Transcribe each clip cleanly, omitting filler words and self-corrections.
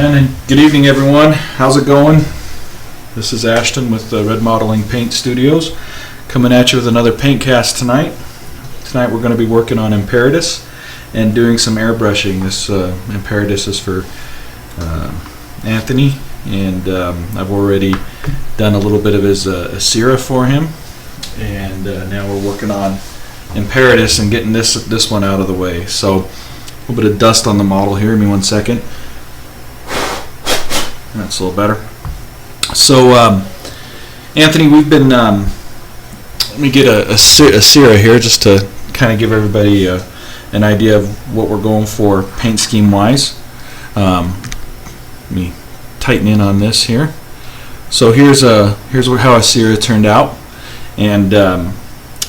And good evening, everyone. How's it going? This is Ashton with Red Modeling Paint Studios, coming at you with another PaintCast tonight. Tonight we're going to be working on Imperitus and doing some airbrushing. This Imperitus is for Anthony, and I've already done a little bit of his Asira for him, and now we're working on Imperitus and getting this one out of the way. So a little bit of dust on the model here. Give me 1 second. That's a little better. So Anthony, we've been let me get a Asira here just to kind of give everybody an idea of what we're going for paint scheme wise. Let me tighten in on this here. So here's how Asira turned out, and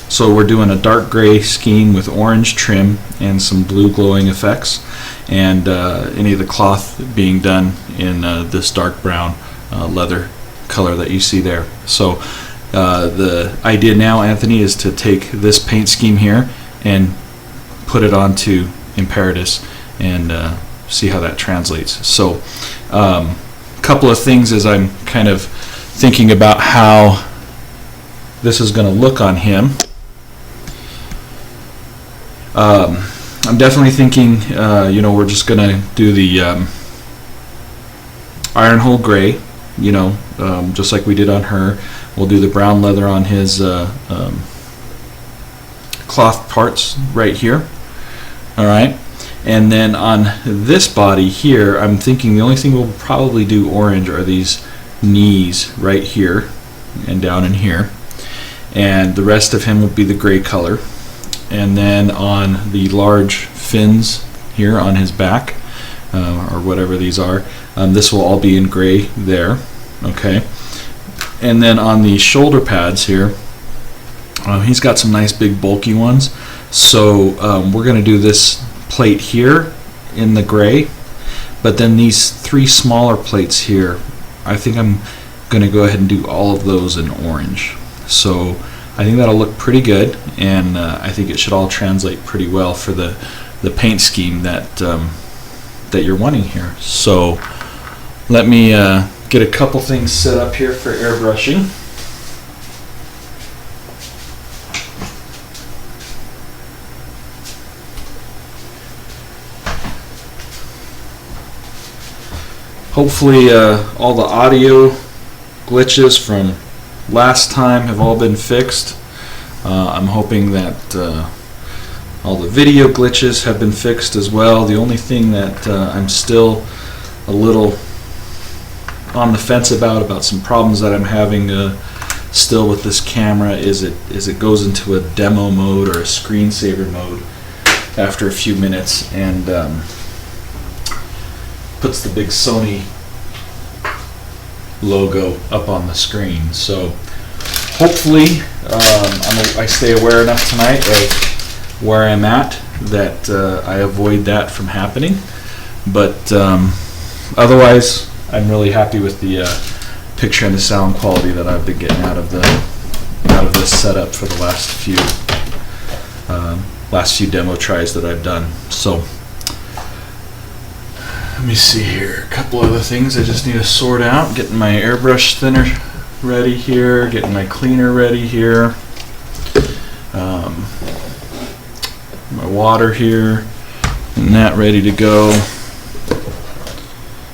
so we're doing a dark gray scheme with orange trim and some blue glowing effects, and any of the cloth being done in this dark brown leather color that you see there. So the idea now, Anthony, is to take this paint scheme here and put it onto Imperitus and see how that translates. So a couple of things as I'm kind of thinking about how this is going to look on him. I'm definitely thinking, we're just going to do the iron hole gray, just like we did on her. We'll do the brown leather on his cloth parts right here. All right. And then on this body here, I'm thinking the only thing we'll probably do orange are these knees right here and down in here. And the rest of him will be the gray color. And then on the large fins here on his back, or whatever these are, this will all be in gray there. Okay. And then on the shoulder pads here, he's got some nice big bulky ones. So we're going to do this plate here in the gray, but then these three smaller plates here, I think I'm going to go ahead and do all of those in orange. So I think that'll look pretty good, and I think it should all translate pretty well for the paint scheme that that you're wanting here. So let me get a couple things set up here for airbrushing. Hopefully all the audio glitches from last time have all been fixed. I'm hoping that all the video glitches have been fixed as well. The only thing that I'm still a little on the fence about some problems that I'm having still with this camera is it goes into a demo mode or a screensaver mode after a few minutes, and puts the big Sony logo up on the screen. So hopefully I stay aware enough tonight of where I'm at that I avoid that from happening. But otherwise, I'm really happy with the picture and the sound quality that I've been getting out of this setup for the last few demo tries that I've done. So let me see here, a couple other things I just need to sort out. Getting my airbrush thinner ready here, getting my cleaner ready here, my water here, and that ready to go.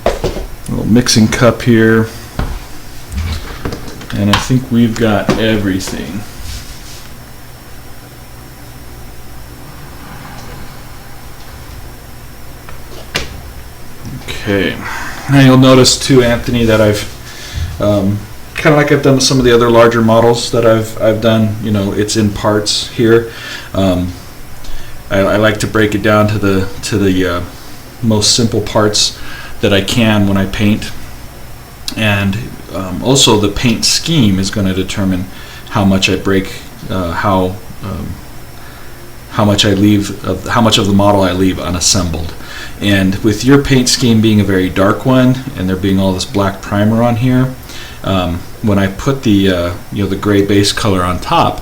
A little mixing cup here, and I think we've got everything. Okay, now you'll notice too, Anthony, that I've kind of like I've done with some of the other larger models that I've done. It's in parts here. I like to break it down to the most simple parts that I can when I paint, and also the paint scheme is going to determine how much I break, how much I leave, how much of the model I leave unassembled. And with your paint scheme being a very dark one, and there being all this black primer on here, when I put the gray base color on top,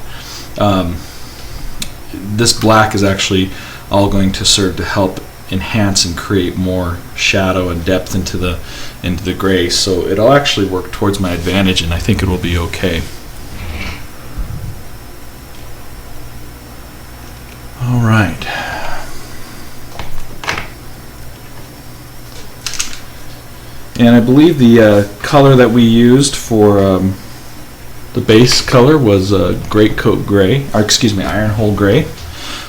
this black is actually all going to serve to help enhance and create more shadow and depth into the gray. So it'll actually work towards my advantage, and I think it will be okay. All right. And I believe the color that we used for the base color was Great Coat Gray, or excuse me, Iron Hole Gray.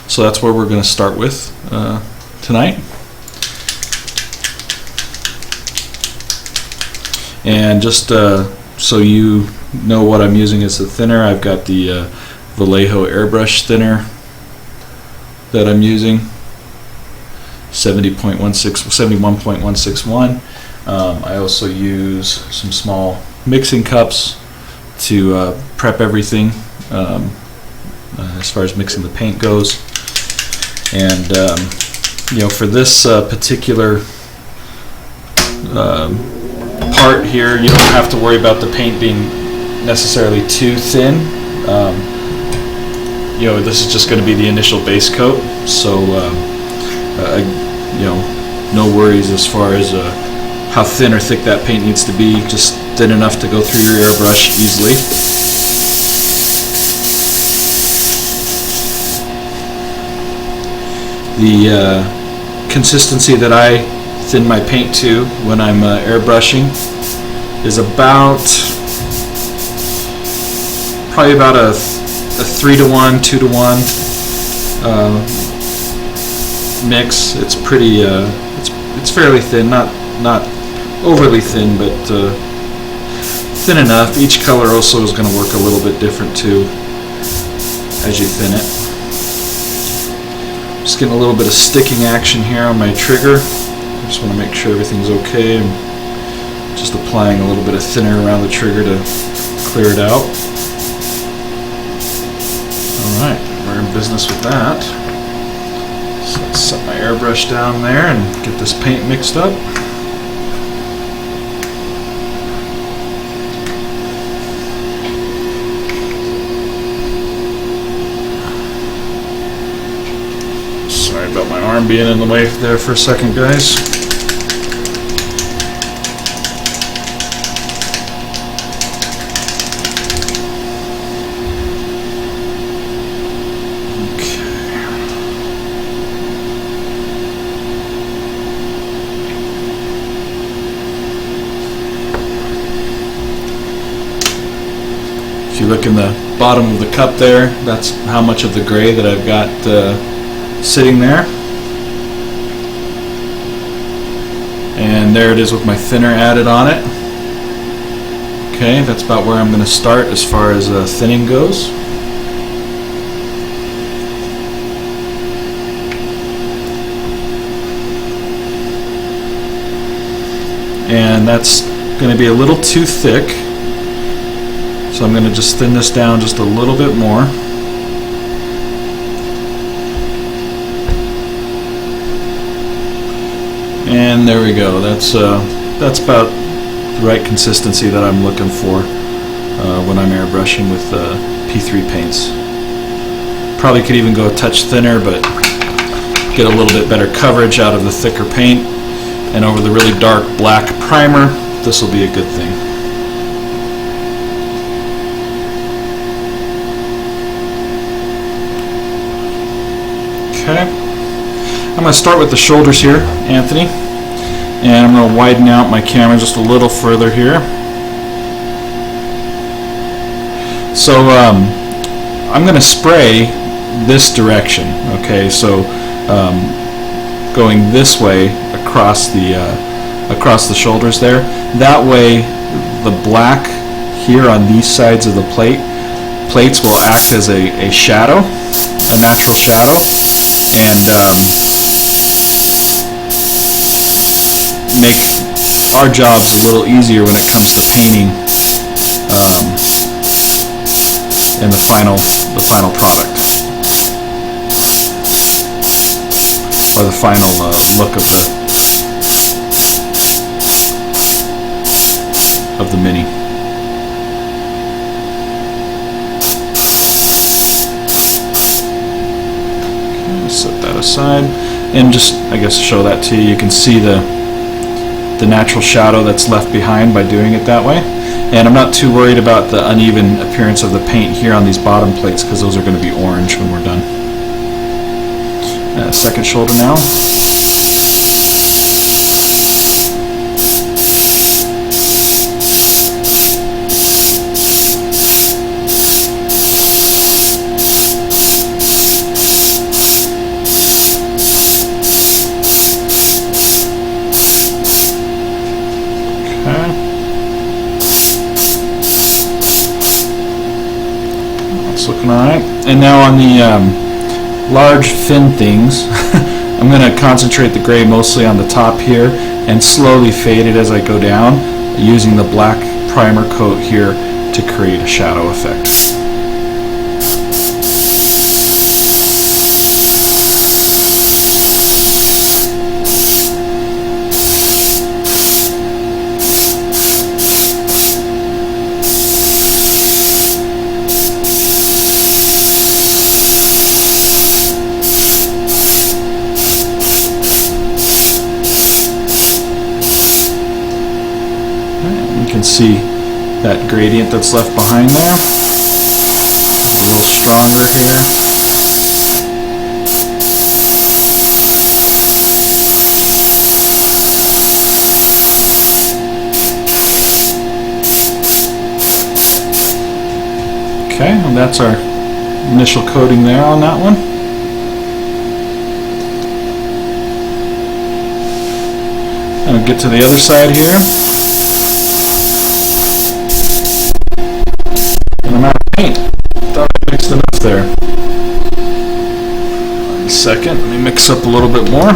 So that's where we're going to start with tonight. And just so you know what I'm using as the thinner, I've got the Vallejo airbrush thinner that I'm using, 71.161. I also use some small mixing cups to prep everything as far as mixing the paint goes. And you know, for this particular part here, you don't have to worry about the paint being necessarily too thin. You know, this is just going to be the initial base coat, so you know, no worries as far as how thin or thick that paint needs to be. Just thin enough to go through your airbrush easily. The consistency that I thin my paint to when I'm airbrushing is probably about a 3-to-1, 2-to-1 mix. It's pretty it's fairly thin, not overly thin, but thin enough. Each color also is going to work a little bit different too as you thin it. Just getting a little bit of sticking action here on my trigger. I just want to make sure everything's okay. I'm just applying a little bit of thinner around the trigger to clear it out. Alright, we're in business with that. So let's set my airbrush down there and get this paint mixed up. Sorry about my arm being in the way there for a second, guys. If you look in the bottom of the cup there, that's how much of the gray that I've got sitting there. And there it is with my thinner added on it. Okay, that's about where I'm going to start as far as thinning goes. And that's going to be a little too thick. So I'm going to just thin this down just a little bit more. And there we go. That's about the right consistency that I'm looking for when I'm airbrushing with P3 paints. Probably could even go a touch thinner, but get a little bit better coverage out of the thicker paint. And over the really dark black primer, this will be a good thing. Okay, I'm going to start with the shoulders here, Anthony, and I'm going to widen out my camera just a little further here. So I'm going to spray this direction, okay, so going this way across the shoulders there. That way the black here on these sides of the plates will act as a shadow, a natural shadow, and make our jobs a little easier when it comes to painting in the final product, or the final look of the Mini. Okay, set that aside. And just, I guess, to show that to you, you can see the natural shadow that's left behind by doing it that way. And I'm not too worried about the uneven appearance of the paint here on these bottom plates, because those are going to be orange when we're done. Second shoulder now. Looking alright. And now on the large thin things, I'm going to concentrate the gray mostly on the top here and slowly fade it as I go down, using the black primer coat here to create a shadow effect. See that gradient that's left behind there. A little stronger here. Okay, and that's our initial coating there on that one. And I'll get to the other side here. Paint. Thought I mixed enough there. One second, let me mix up a little bit more.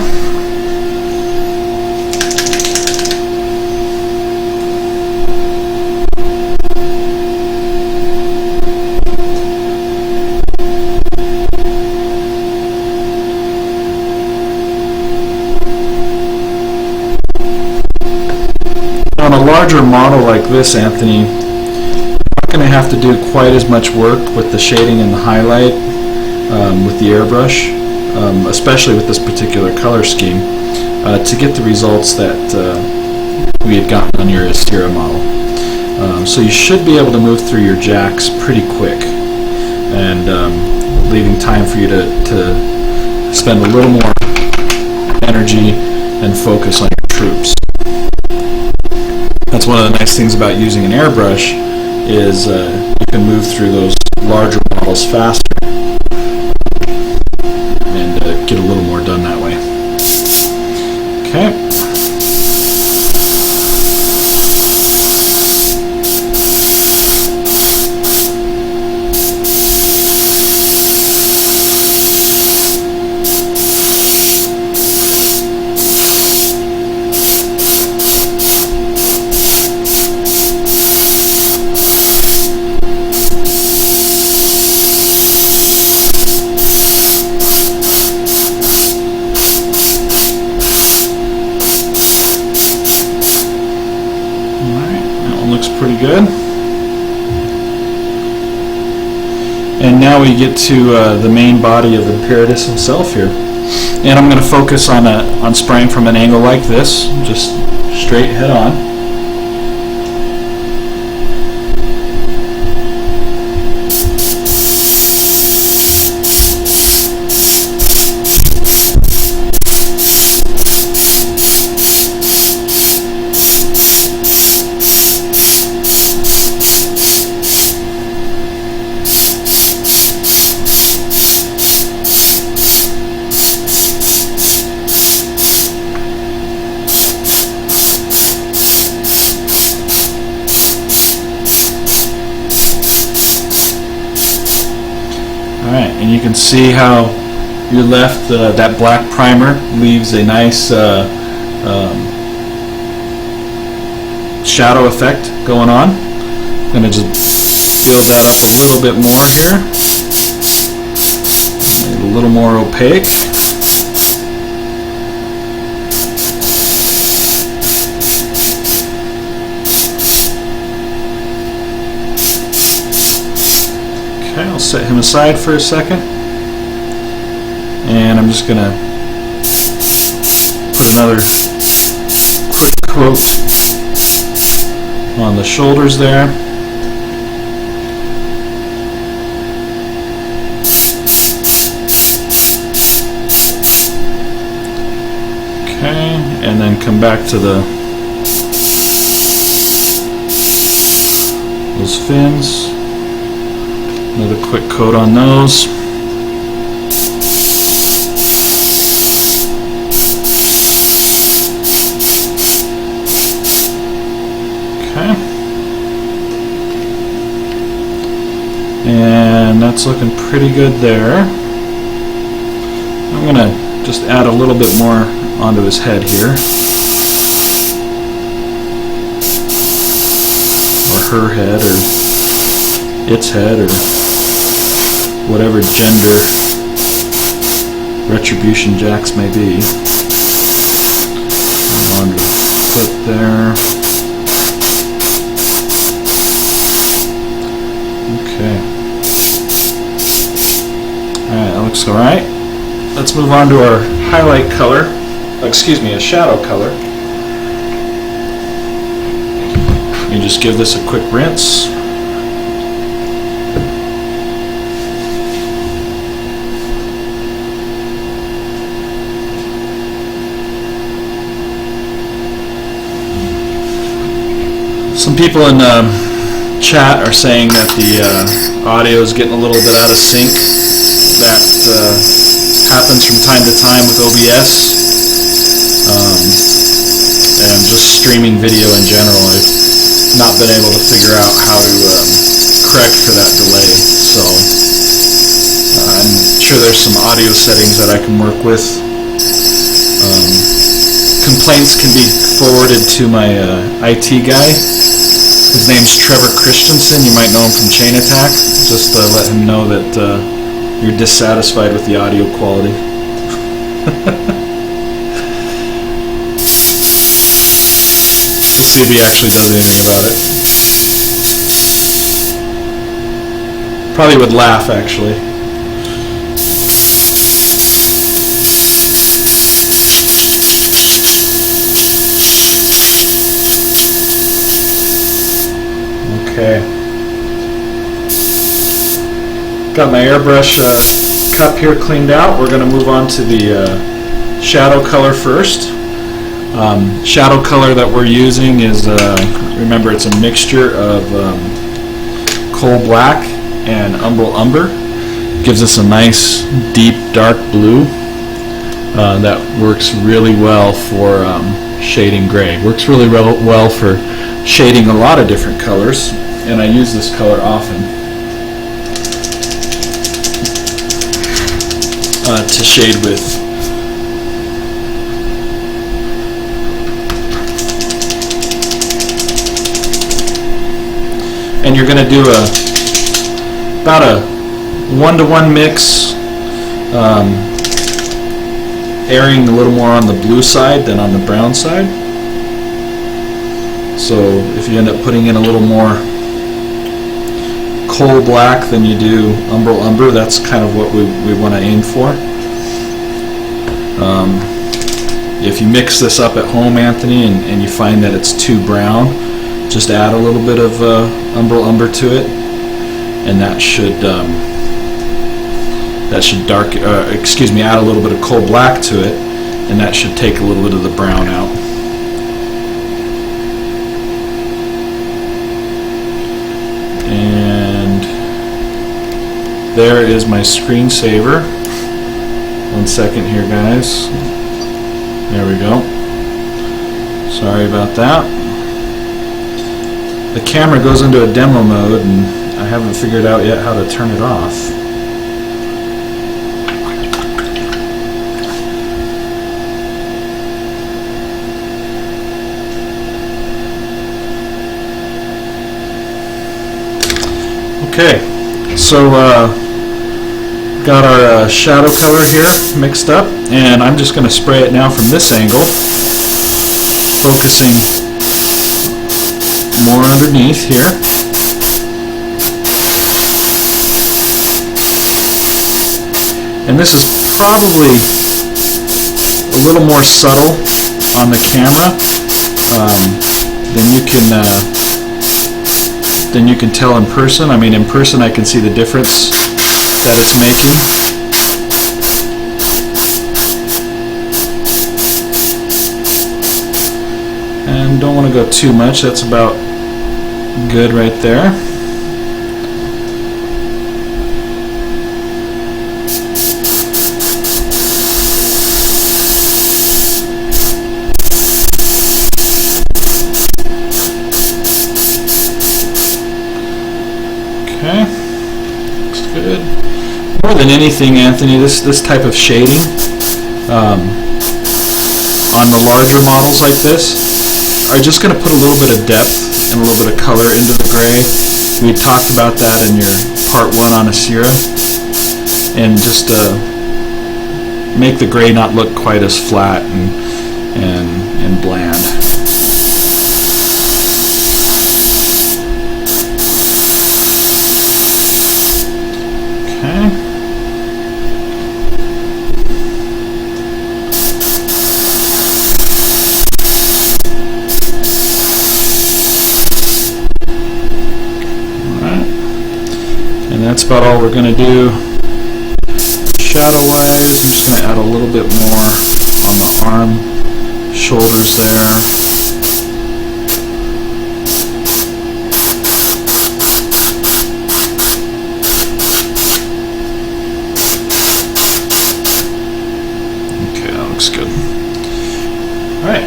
On a larger model like this, Anthony, going to have to do quite as much work with the shading and the highlight with the airbrush, especially with this particular color scheme, to get the results that we had gotten on your Astera model. So you should be able to move through your jacks pretty quick, and leaving time for you to spend a little more energy and focus on your troops. That's one of the nice things about using an airbrush, is you can move through those larger models faster and get a little more done that way. Okay. Looks pretty good. And now we get to the main body of Imperitus himself here. And I'm going to focus on spraying from an angle like this, just straight head on. Alright, and you can see how your left, that black primer leaves a nice shadow effect going on. I'm going to just build that up a little bit more here. Make it a little more opaque. Okay, I'll set him aside for a second. And I'm just going to Put another quick coat on the shoulders there. Okay, and then come back to those fins. Another quick coat on those. Okay. And that's looking pretty good there. I'm going to just add a little bit more onto his head here. Or her head, or its head, or whatever gender Retribution Jacks may be. On the foot there. Okay. Alright, that looks alright. Let's move on to our highlight color. Excuse me, a shadow color. You just give this a quick rinse. Some people in chat are saying that the audio is getting a little bit out of sync. That happens from time to time with OBS and just streaming video in general. I've not been able to figure out how to correct for that delay, so I'm sure there's some audio settings that I can work with. Complaints can be forwarded to my IT guy. His name's Trevor Christensen. You might know him from Chain Attack. Just let him know that you're dissatisfied with the audio quality. Let's see if he actually does anything about it. Probably would laugh, actually. Okay. Got my airbrush cup here cleaned out. We're going to move on to the shadow color first. Shadow color that we're using is, remember, it's a mixture of coal black and umbral umber. Gives us a nice deep dark blue that works really well for shading gray. Works really well for shading a lot of different colors, and I use this color often to shade with. And you're going to do about a 1-to-1 mix, airing a little more on the blue side than on the brown side. So if you end up putting in a little more coal black than you do umbral umber, that's kind of what we want to aim for. If you mix this up at home, Anthony, and you find that it's too brown, just add a little bit of umbral umber to it, and that should add a little bit of coal black to it, and that should take a little bit of the brown out. And there is my screensaver. 1 second here, guys. There we go. Sorry about that. The camera goes into a demo mode, and I haven't figured out yet how to turn it off. Okay, so got our shadow color here mixed up, and I'm just going to spray it now from this angle, focusing more underneath here. And this is probably a little more subtle on the camera, then you can tell in person. I mean, in person I can see the difference that it's making. And don't want to go too much. That's about good right there. Okay, looks good. More than anything, Anthony, this type of shading on the larger models like this are just going to put a little bit of depth and a little bit of color into the gray. We talked about that in your part 1 on Asira, and just make the gray not look quite as flat and bland. Okay. That's about all we're going to do shadow wise. I'm just going to add a little bit more on the arm, shoulders there. Okay, that looks good. Alright,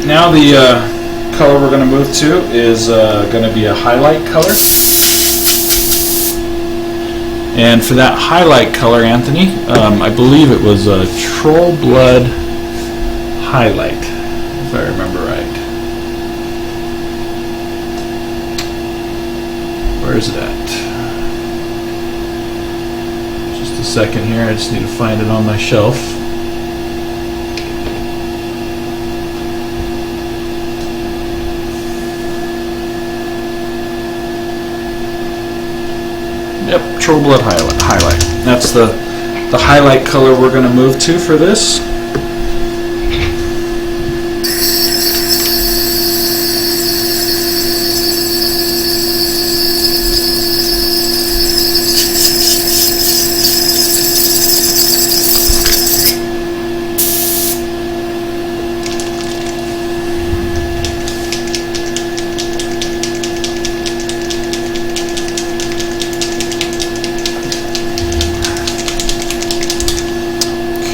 now the color we're going to move to is going to be a highlight color. And for that highlight color, Anthony, I believe it was a Troll Blood highlight, if I remember right. Where is it at? Just a second here, I just need to find it on my shelf. Yep, Troll Blood highlight. That's the highlight color we're going to move to for this.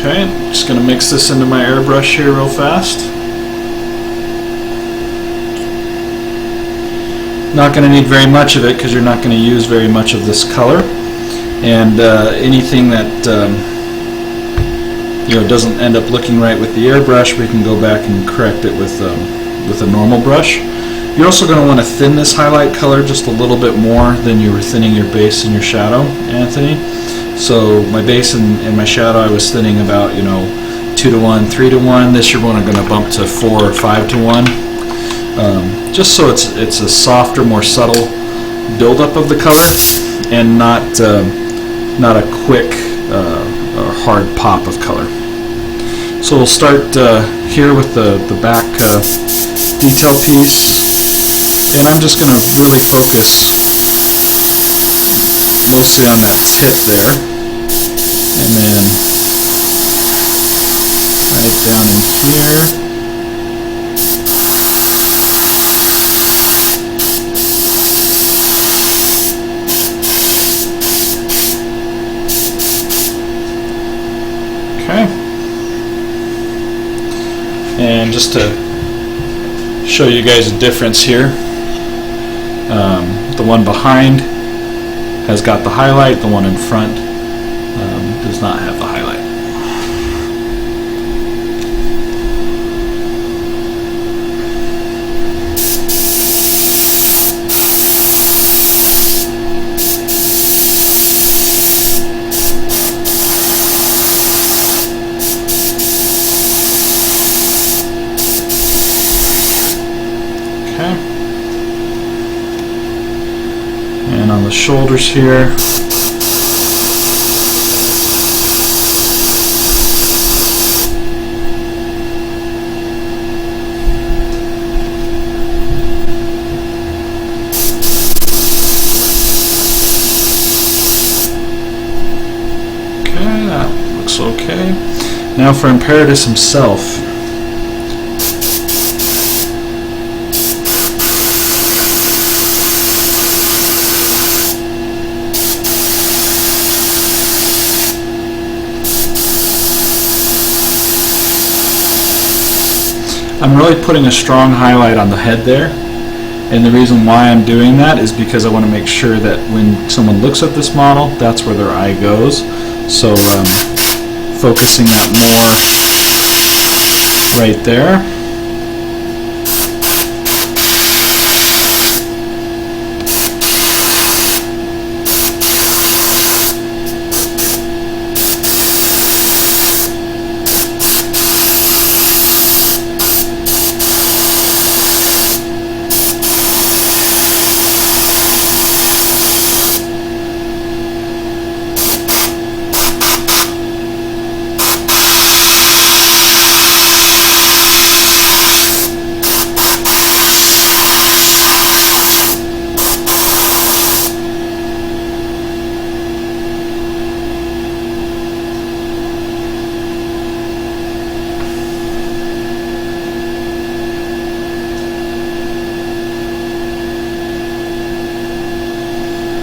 Okay, just going to mix this into my airbrush here real fast. Not going to need very much of it because you're not going to use very much of this color. And anything that doesn't end up looking right with the airbrush, we can go back and correct it with a normal brush. You're also going to want to thin this highlight color just a little bit more than you were thinning your base and your shadow, Anthony. So my base and my shadow I was thinning about 2:1, 3:1. This you're going to bump to 4 or 5:1, just so it's a softer, more subtle buildup of the color, and not a quick or hard pop of color. So we'll start here with the back detail piece, and I'm just going to really focus mostly on that tip there, and then right down in here. Okay. And just to show you guys a difference here, the one behind has got the highlight, the one in front does not have the highlight. Okay. And on the shoulders here, looks okay. Now for Imperitus himself. I'm really putting a strong highlight on the head there, and the reason why I'm doing that is because I want to make sure that when someone looks at this model, that's where their eye goes. So focusing that more right there.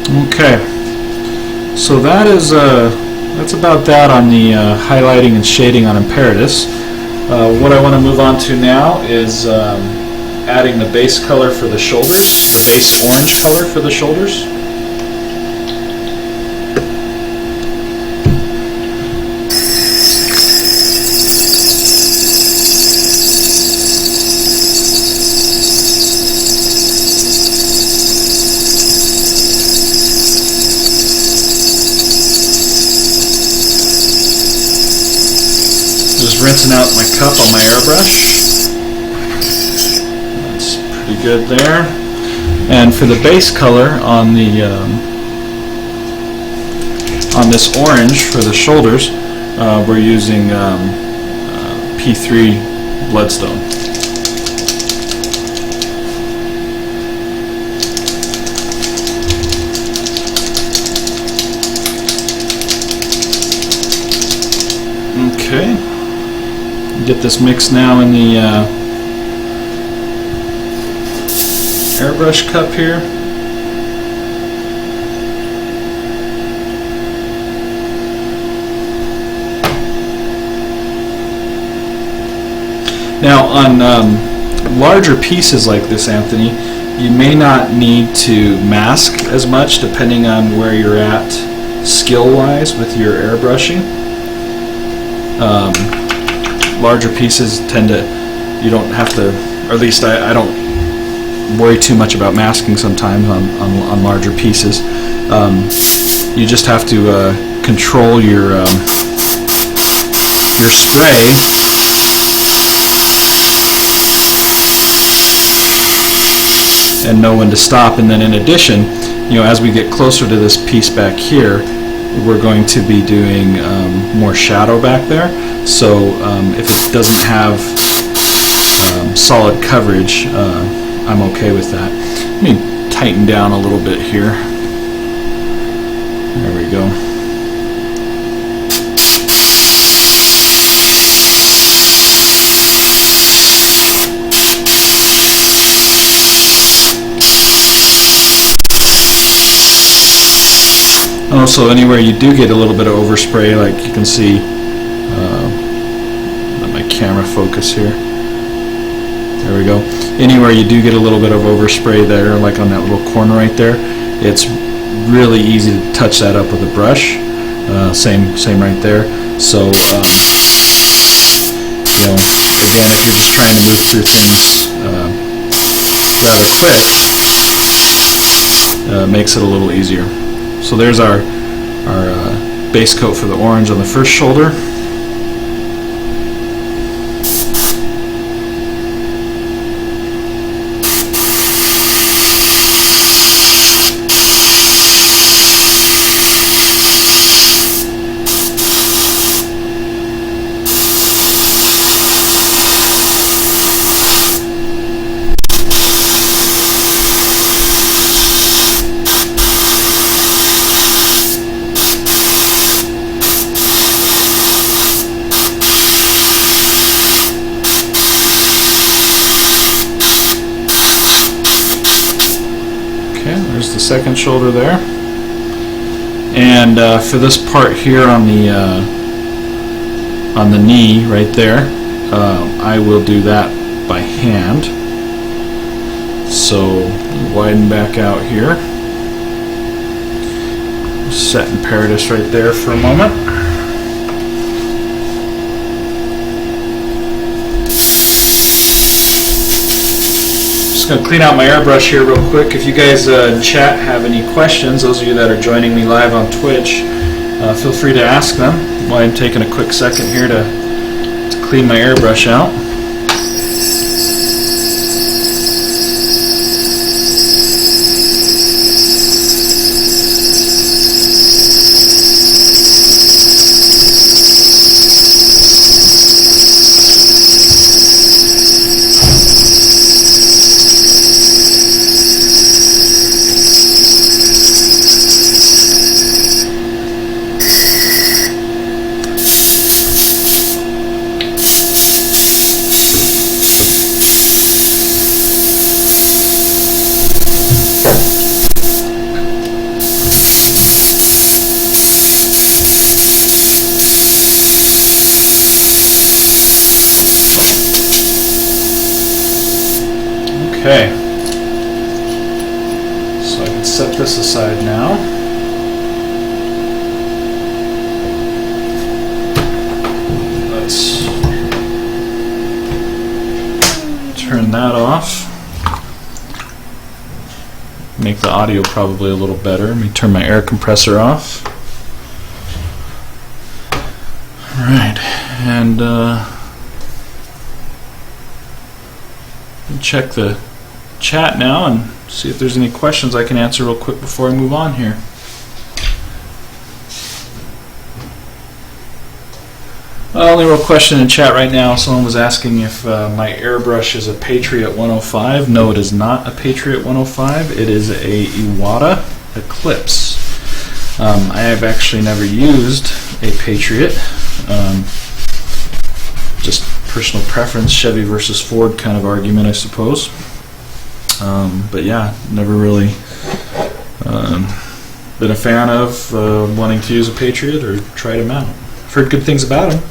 Okay, so that's about that on the highlighting and shading on Imperitus. What I want to move on to now is adding the base color for the shoulders, the base orange color for the shoulders. Just rinsing out my cup on my airbrush. That's pretty good there. And for the base color on the on this orange for the shoulders, we're using P3 Bloodstone. Okay. Get this mixed now in the airbrush cup here. Now on larger pieces like this, Anthony, you may not need to mask as much depending on where you're at skill-wise with your airbrushing. Larger pieces tend to, you don't have to, or at least I don't worry too much about masking sometimes on larger pieces. You just have to control your spray and know when to stop. And then in addition, you know, as we get closer to this piece back here, we're going to be doing more shadow back there. So if it doesn't have solid coverage, I'm okay with that. Let me tighten down a little bit here. There we go. Also, anywhere you do get a little bit of overspray, like you can see, let my camera focus here. There we go. Anywhere you do get a little bit of overspray there, like on that little corner right there, it's really easy to touch that up with a brush. Same right there. So, you know, again, if you're just trying to move through things rather quick, makes it a little easier. So there's our base coat for the orange on the first shoulder. second shoulder there. And for this part here on the knee right there, I will do that by hand. So widen back out here. Set Imperitus right there for a moment. Just going to clean out my airbrush here real quick. If you guys in chat have any questions, those of you that are joining me live on Twitch, feel free to ask them while I'm taking a quick second here to clean my airbrush out. Okay, so I can set this aside now. Let's turn that off. Make the audio probably a little better. Let me turn my air compressor off. Alright, and check the chat now and see if there's any questions I can answer real quick before I move on here. Only real question in chat right now, someone was asking if my airbrush is a Patriot 105. No, it is not a Patriot 105. It is a Iwata Eclipse. I have actually never used a Patriot. Just personal preference, Chevy versus Ford kind of argument, I suppose. But yeah, never really been a fan of wanting to use a Patriot or tried them out. I've heard good things about them.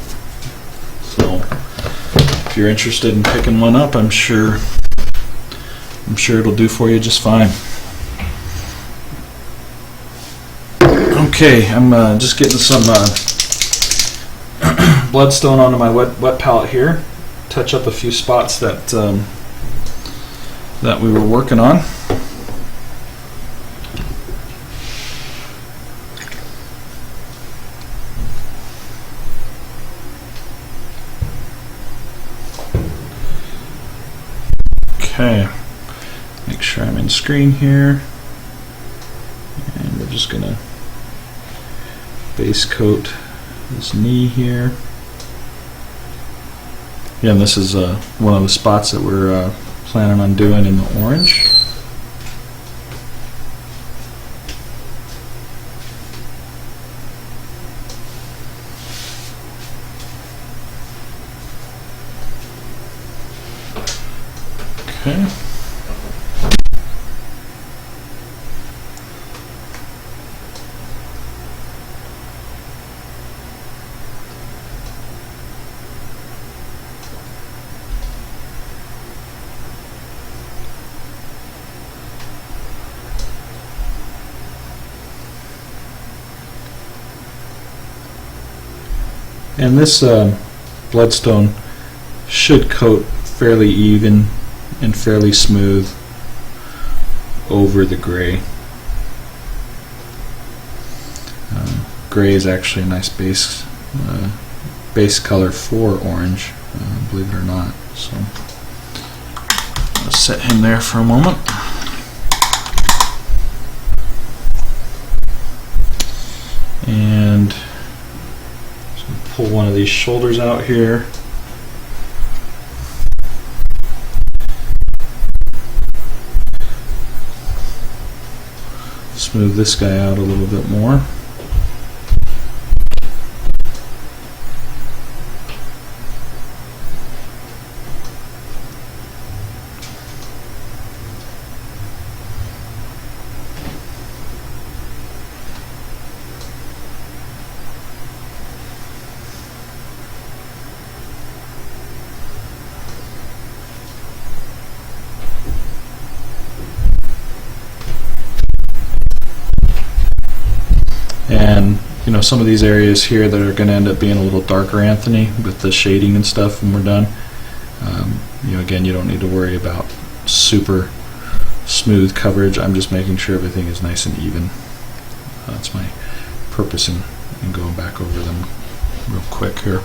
So if you're interested in picking one up, I'm sure it'll do for you just fine. Okay, I'm just getting some bloodstone onto my wet palette here. Touch up a few spots that that we were working on. Okay, make sure I'm in screen here, and we're just gonna base coat this knee here. Again, this is one of the spots that we're planning on doing in the orange. Okay. And this bloodstone should coat fairly even and fairly smooth over the gray. Gray is actually a nice base color for orange, believe it or not. So I'll set him there for a moment. And pull one of these shoulders out here. Smooth this guy out a little bit more. And you know, some of these areas here that are going to end up being a little darker, Anthony, with the shading and stuff when we're done. You know, again, you don't need to worry about super smooth coverage. I'm just making sure everything is nice and even. That's my purpose in going back over them real quick here.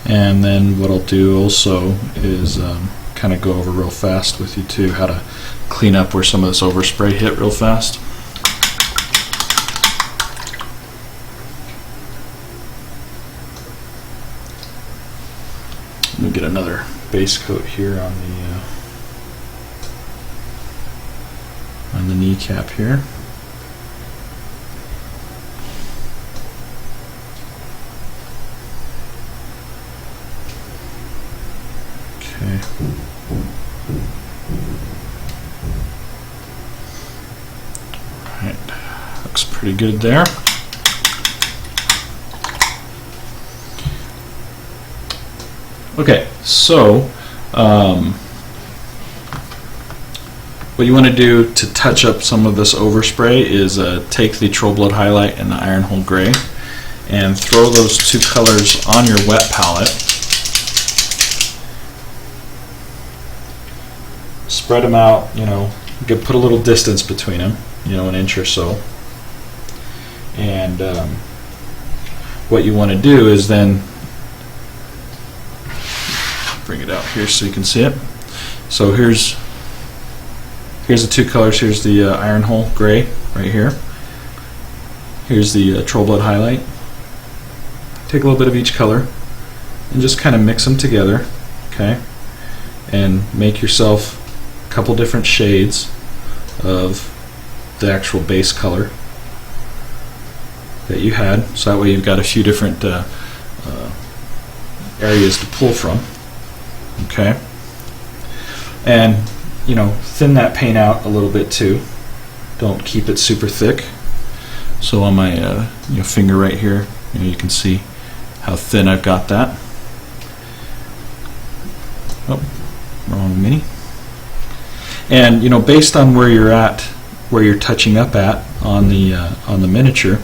And then what I'll do also is kind of go over real fast with you too how to clean up where some of this overspray hit real fast. Let me get another base coat here on the kneecap here. Okay. Right. Looks pretty good there. Okay, so what you want to do to touch up some of this overspray is take the Troll Blood Highlight and the Iron Hole Gray and throw those two colors on your wet palette. Spread them out, you know, you could put a little distance between them, you know, an inch or so. And what you want to do is then bring it out here so you can see it. So here's the two colors. Here's the Iron Hole Gray right here. Here's the Troll Blood Highlight. Take a little bit of each color and just kind of mix them together, okay? And make yourself a couple different shades of the actual base color that you had. So that way you've got a few different areas to pull from. Okay, and you know, thin that paint out a little bit too. Don't keep it super thick. So on my finger right here, you can see how thin I've got that. Oh, wrong mini. And you know, based on where you're at, where you're touching up at on the miniature,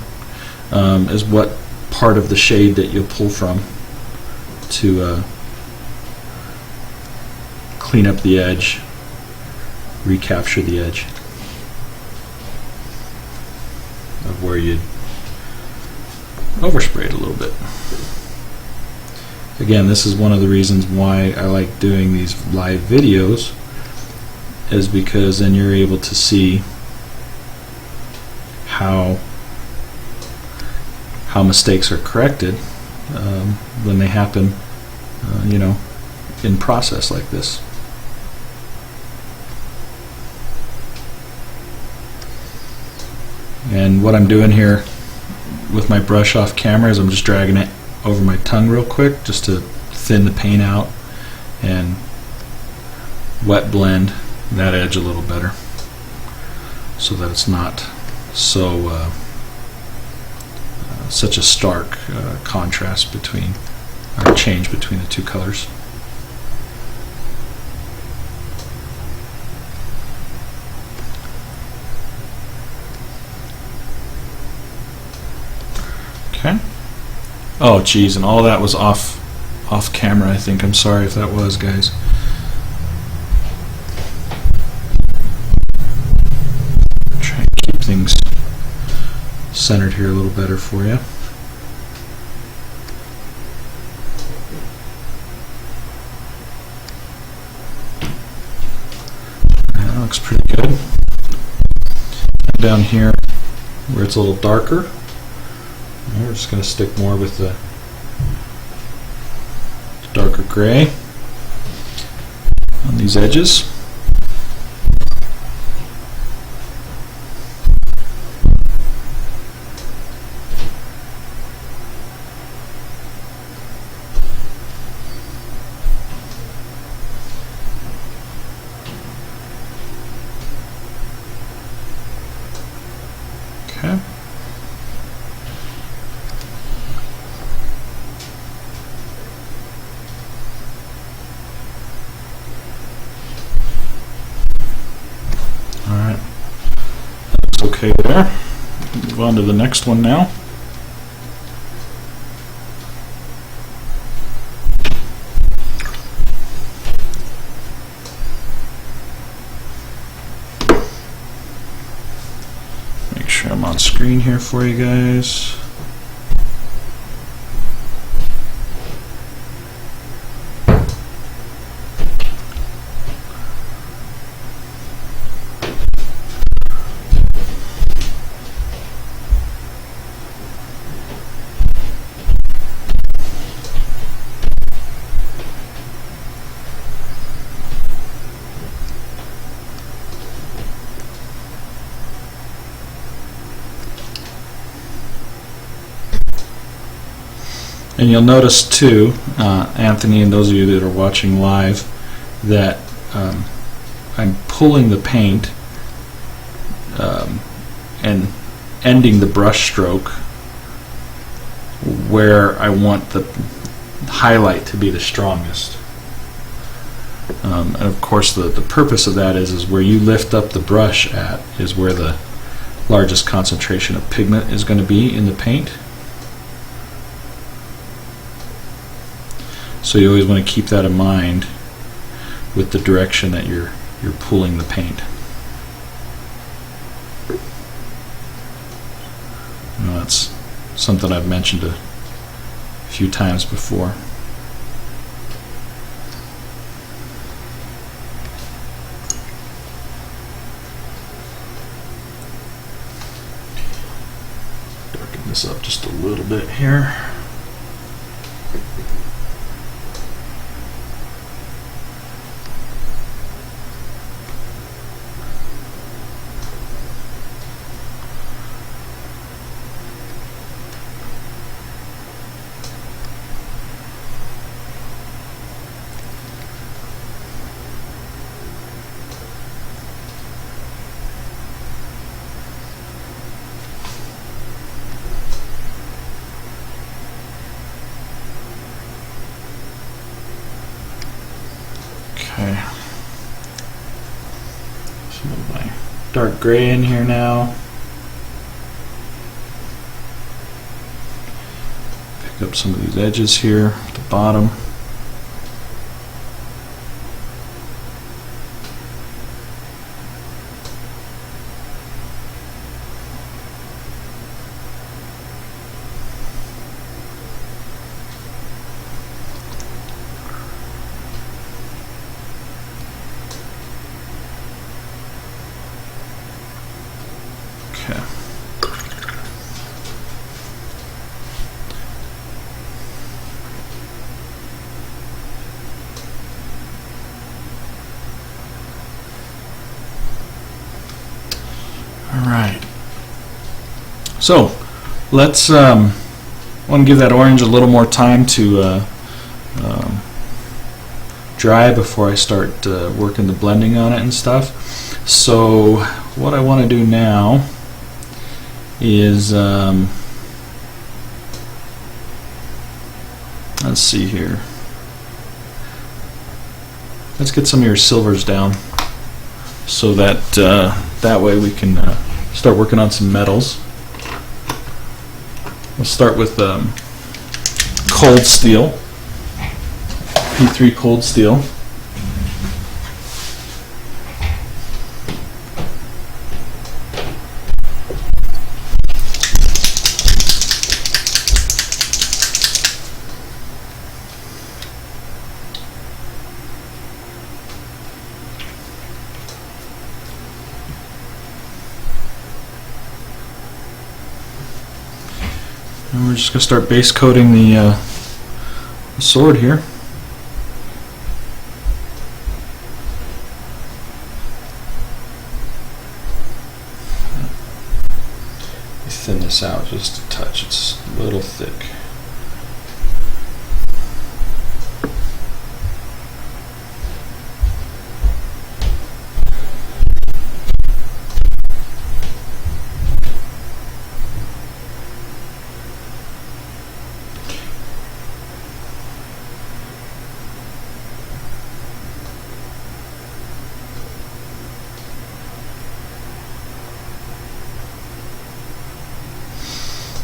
is what part of the shade that you'll pull from to clean up the edge, recapture the edge of where you oversprayed a little bit. Again, this is one of the reasons why I like doing these live videos, is because then you're able to see how mistakes are corrected when they happen, you know, in process like this. And what I'm doing here with my brush off camera is I'm just dragging it over my tongue real quick just to thin the paint out and wet blend that edge a little better so that it's not so such a stark contrast between, or change between the two colors. Okay. Oh geez, and all that was off camera, I think. I'm sorry if that was, guys. Try and keep things centered here a little better for you. That looks pretty good. And down here where it's a little darker, we're just going to stick more with the darker gray on these edges. okay there. Move on to the next one now. Make sure I'm on screen here for you guys. And you'll notice too, Anthony and those of you that are watching live, that I'm pulling the paint and ending the brush stroke where I want the highlight to be the strongest. And of course the purpose of that is where you lift up the brush at is where the largest concentration of pigment is going to be in the paint. So you always want to keep that in mind with the direction that you're pulling the paint. Now that's something I've mentioned a few times before. Darken this up just a little bit here. Okay. Some of my dark gray in here now. Pick up some of these edges here at the bottom. Okay. All right. So let's want to give that orange a little more time to dry before I start working the blending on it and stuff. So what I want to do now is let's see here. Let's get some of your silvers down so that that way we can start working on some metals. We'll start with cold steel, P3 cold steel. And we're just going to start base coating the sword here. Thin this out just a touch, it's a little thick.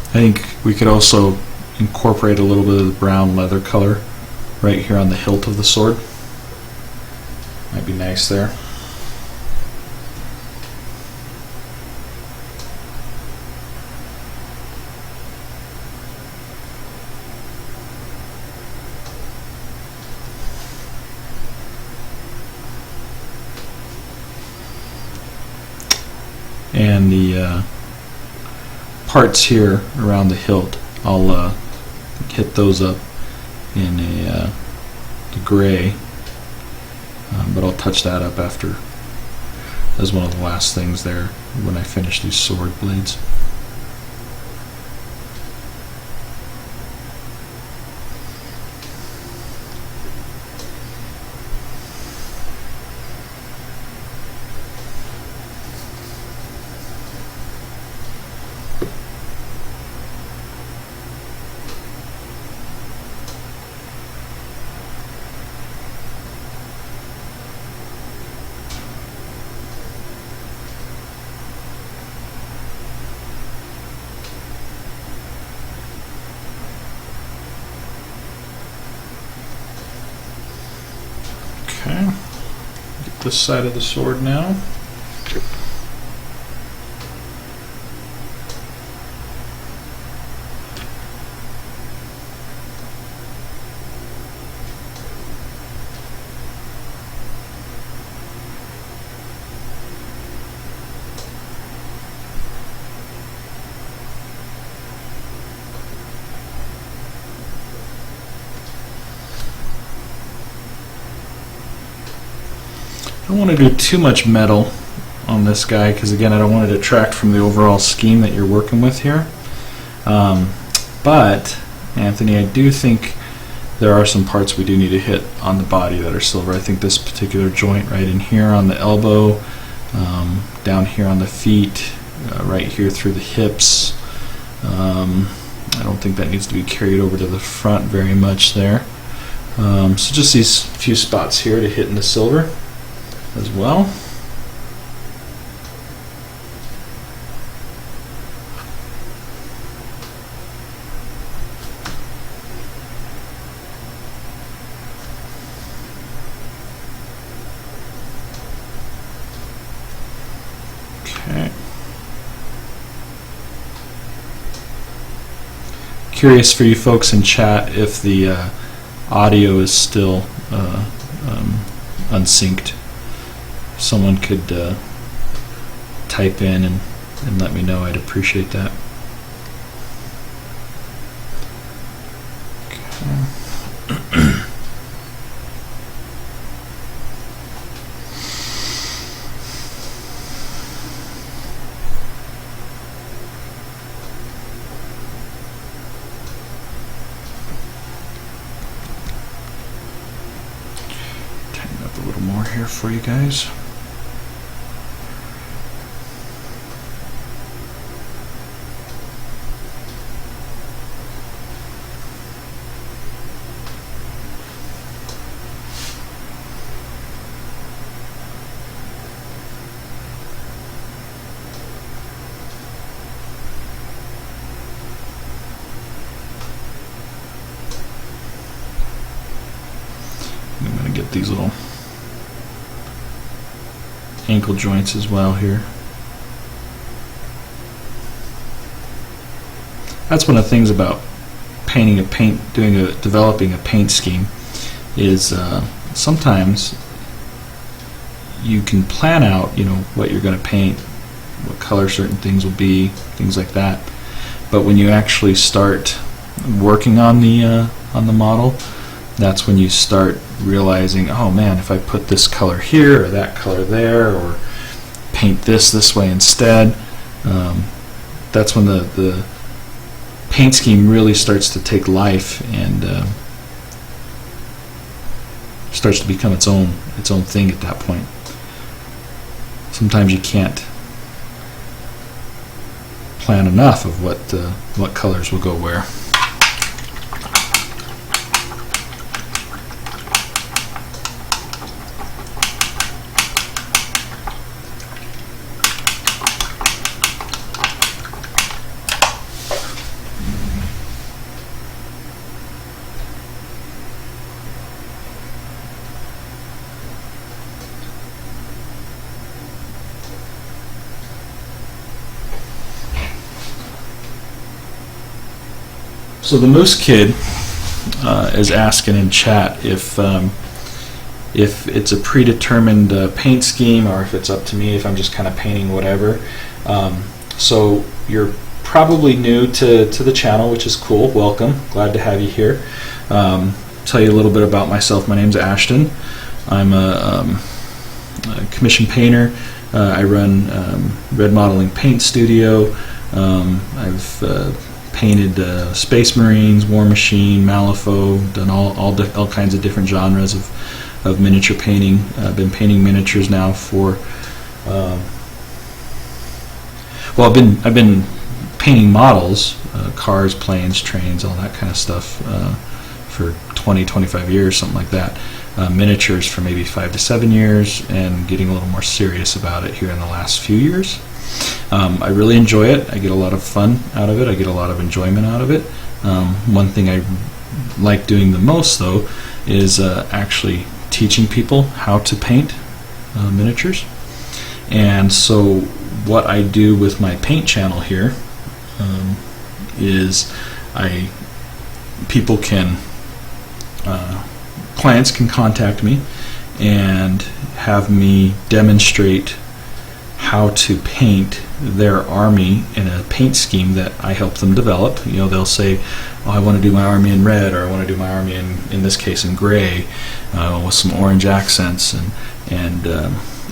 I think we could also incorporate a little bit of the brown leather color right here on the hilt of the sword. Might be nice there. And the parts here around the hilt, I'll hit those up in the gray, but I'll touch that up after as one of the last things there when I finish these sword blades. Okay, get this side of the sword now. I don't want to do too much metal on this guy because, again, I don't want to detract from the overall scheme that you're working with here. But, Anthony, I do think there are some parts we do need to hit on the body that are silver. I think this particular joint right in here on the elbow, down here on the feet, right here through the hips. I don't think that needs to be carried over to the front very much there. So just these few spots here to hit in the silver as well. Okay. Curious for you folks in chat if the audio is still unsynced. Someone could type in and let me know. I'd appreciate that. Okay. Tighten up a little more here for you guys. I'm going to get these little ankle joints as well here. That's one of the things about developing a paint scheme is sometimes you can plan out, what you're going to paint, what color certain things will be, things like that. But when you actually start working on the model, that's when you start realizing, oh man, if I put this color here or that color there, or paint this way instead, that's when the paint scheme really starts to take life and starts to become its own thing at that point. Sometimes you can't plan enough of what colors will go where. So the Moose Kid is asking in chat if it's a predetermined paint scheme or if it's up to me, if I'm just kind of painting whatever. So you're probably new to the channel, which is cool. Welcome. Glad to have you here. Tell you a little bit about myself. My name's Ashton. I'm a commissioned painter. I run Red Modeling Paint Studio. I've painted Space Marines, War Machine, Malifaux, done all kinds of different genres of miniature painting. I've been painting miniatures now for well, I've been painting models, cars, planes, trains, all that kind of stuff for 20-25 years, something like that. Miniatures for maybe 5 to 7 years, and getting a little more serious about it here in the last few years. I really enjoy it. I get a lot of fun out of it. I get a lot of enjoyment out of it. One thing I like doing the most, though, is actually teaching people how to paint miniatures. And so what I do with my paint channel here is clients can contact me and have me demonstrate how to paint their army in a paint scheme that I help them develop. You know, they'll say, oh, I want to do my army in red, or I want to do my army in this case in gray, with some orange accents, and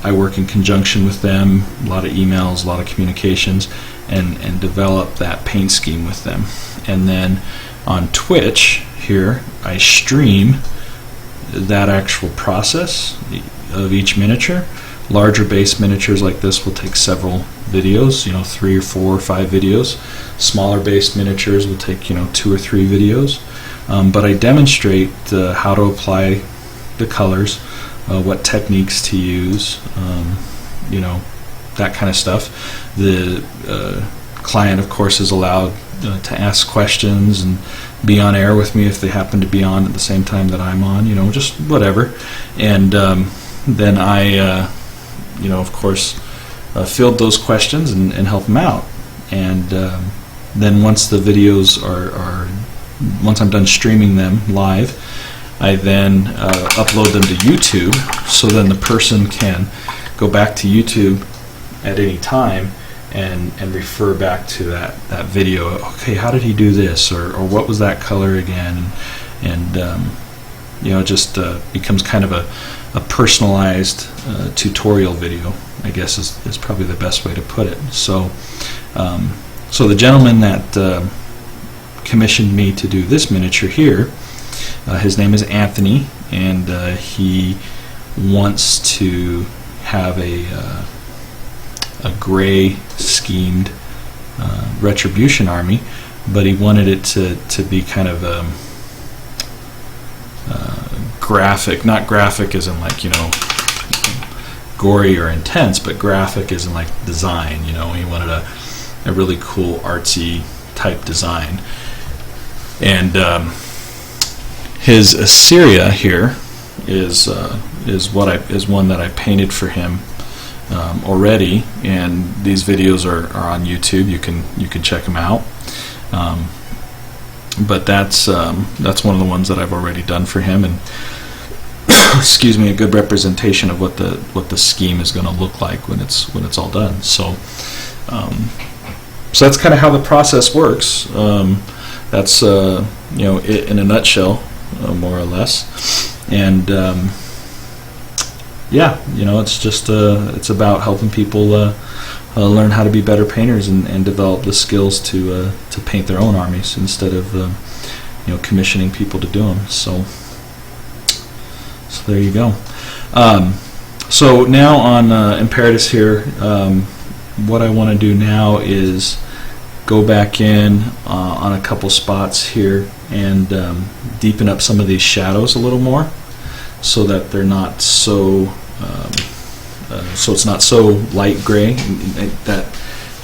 I work in conjunction with them, a lot of emails, a lot of communications, and develop that paint scheme with them. And then on Twitch here, I stream that actual process of each miniature. Larger base miniatures like this will take several videos, 3 or 4 or 5 videos. Smaller base miniatures will take 2 or 3 videos. But I demonstrate how to apply the colors, what techniques to use, that kind of stuff. The client, of course, is allowed to ask questions and be on air with me if they happen to be on at the same time that I'm on, just whatever. And then I, of course, field those questions and help them out. And then once the videos once I'm done streaming them live, I then upload them to YouTube, so then the person can go back to YouTube at any time and refer back to that video. Okay, how did he do this, or what was that color again? And it just becomes kind of a personalized tutorial video, I guess is probably the best way to put it. So the gentleman that commissioned me to do this miniature here, his name is Anthony, and he wants to have a gray schemed retribution army, but he wanted it to be kind of graphic, not graphic as in like gory or intense, but graphic as in like design. He wanted a really cool artsy type design. And his Assyria here is one that I painted for him already, and these videos are on YouTube. You can check them out. But that's one of the ones that I've already done for him, and excuse me, a good representation of what the scheme is going to look like when it's all done. So that's kind of how the process works. That's it in a nutshell, more or less. And it's just it's about helping people learn how to be better painters and develop the skills to paint their own armies instead of commissioning people to do them. So there you go. So now on Imperitus here, what I want to do now is go back in on a couple spots here and deepen up some of these shadows a little more, so that they're not so so it's not so light gray, that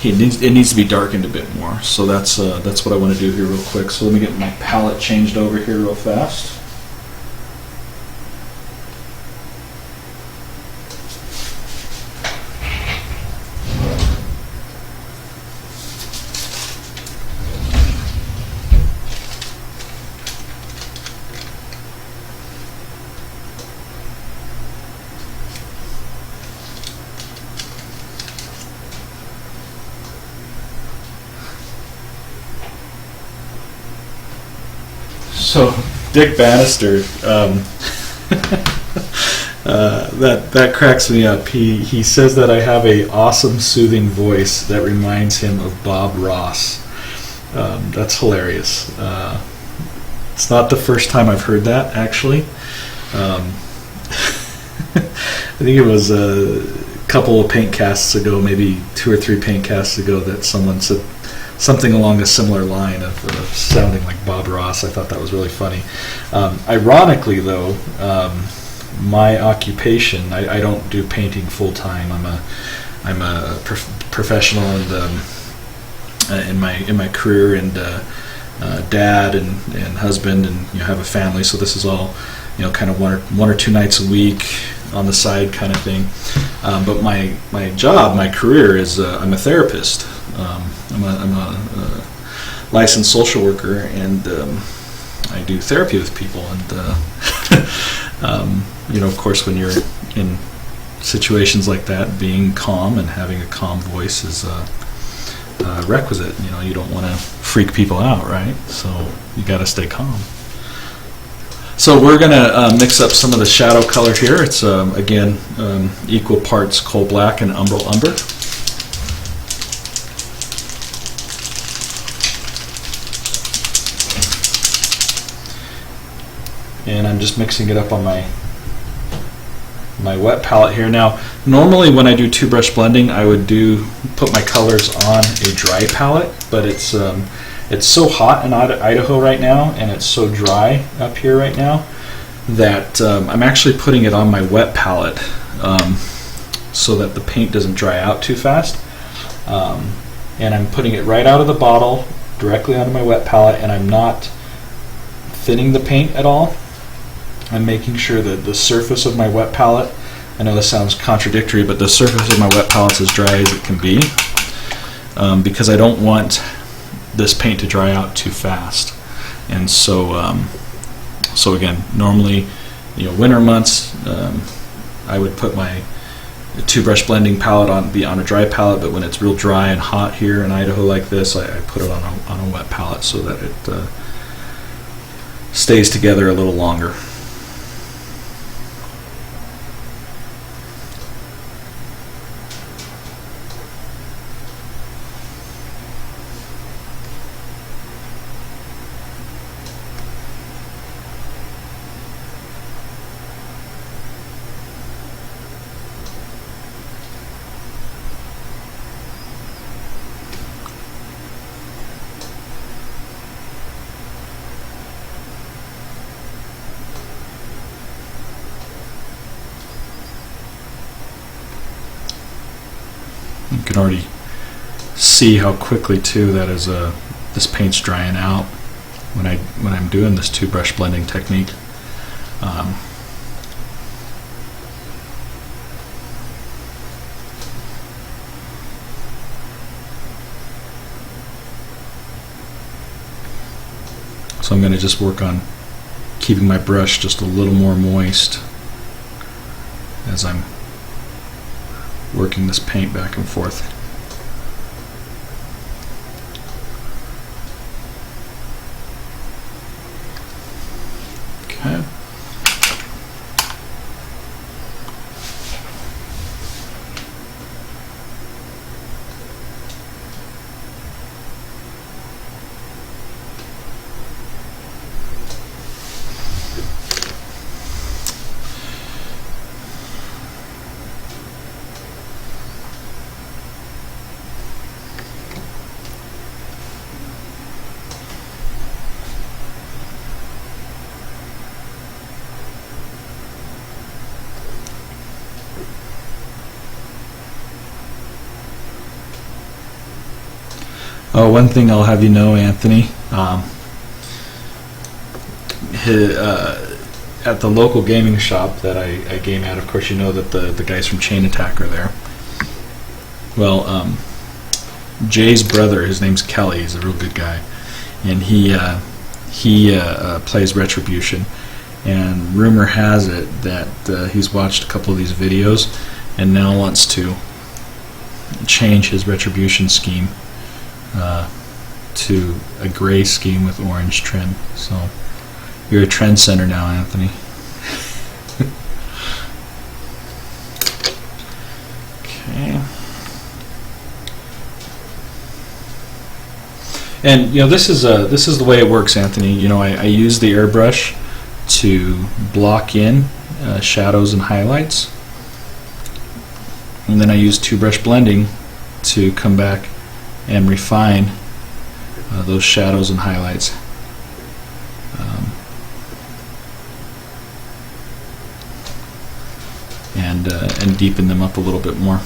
it needs to be darkened a bit more. So that's what I want to do here real quick. So let me get my palette changed over here real fast. So Dick Bannister, that cracks me up. He says that I have a awesome, soothing voice that reminds him of Bob Ross. That's hilarious. It's not the first time I've heard that, actually. I think it was a couple of PaintCasts ago, maybe 2 or 3 PaintCasts ago, that someone said something along a similar line of sounding like Bob Ross. I thought that was really funny. Ironically, though, my occupation, I don't do painting full time. I'm a professional and in my career, and dad and husband, and have a family. So this is all kind of one or two nights a week on the side kind of thing. But my job, my career is I'm a therapist. I'm a licensed social worker, and I do therapy with people. And of course, when you're in situations like that, being calm and having a calm voice is requisite. You don't want to freak people out, right? So you got to stay calm. So we're going to mix up some of the shadow color here. It's again equal parts coal black and umbral umber. And I'm just mixing it up on my wet palette here. Now, normally when I do 2-brush blending, I would put my colors on a dry palette, but it's so hot in Idaho right now, and it's so dry up here right now, that I'm actually putting it on my wet palette so that the paint doesn't dry out too fast. And I'm putting it right out of the bottle directly onto my wet palette, and I'm not thinning the paint at all. I'm making sure that the surface of my wet palette, I know this sounds contradictory, but the surface of my wet palette is as dry as it can be, because I don't want this paint to dry out too fast. And so again, normally, winter months, I would put my 2-brush blending palette on a dry palette, but when it's real dry and hot here in Idaho like this, I put it on a wet palette so that it stays together a little longer. You can already see how quickly too that is this paint's drying out when I'm doing this 2-brush blending technique. So I'm going to just work on keeping my brush just a little more moist as I'm working this paint back and forth. Okay. Oh, one thing I'll have you know, Anthony, at the local gaming shop that I game at, of course you know that the guys from Chain Attack are there. Well, Jay's brother, his name's Kelly, he's a real good guy, and he plays Retribution, and rumor has it that he's watched a couple of these videos and now wants to change his Retribution scheme to a gray scheme with orange trim. So You're a trendsetter now, Anthony. Okay. And this is the way it works, Anthony. I use the airbrush to block in shadows and highlights, and then I use two-brush blending to come back and refine those shadows and highlights. And deepen them up a little bit more.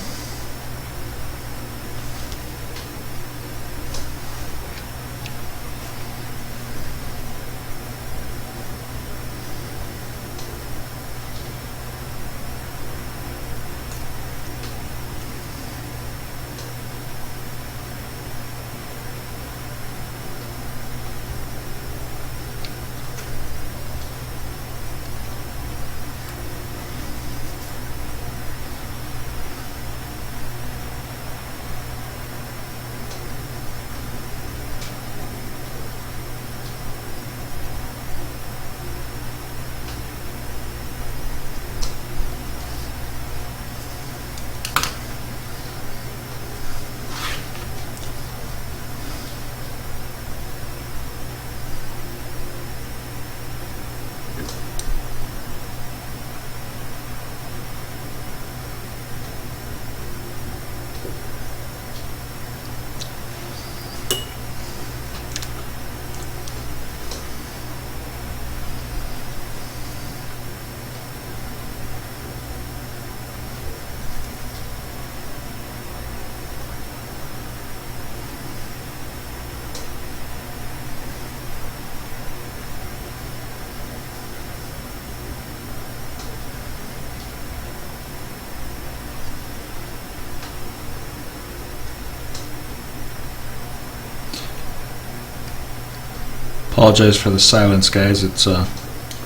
Apologize for the silence, guys. It's the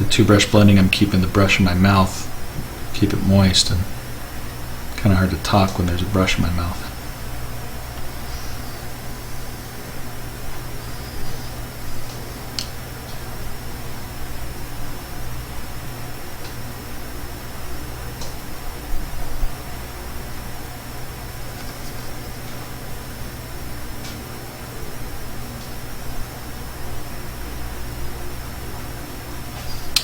two-brush blending. I'm keeping the brush in my mouth, keep it moist, and kind of hard to talk when there's a brush in my mouth.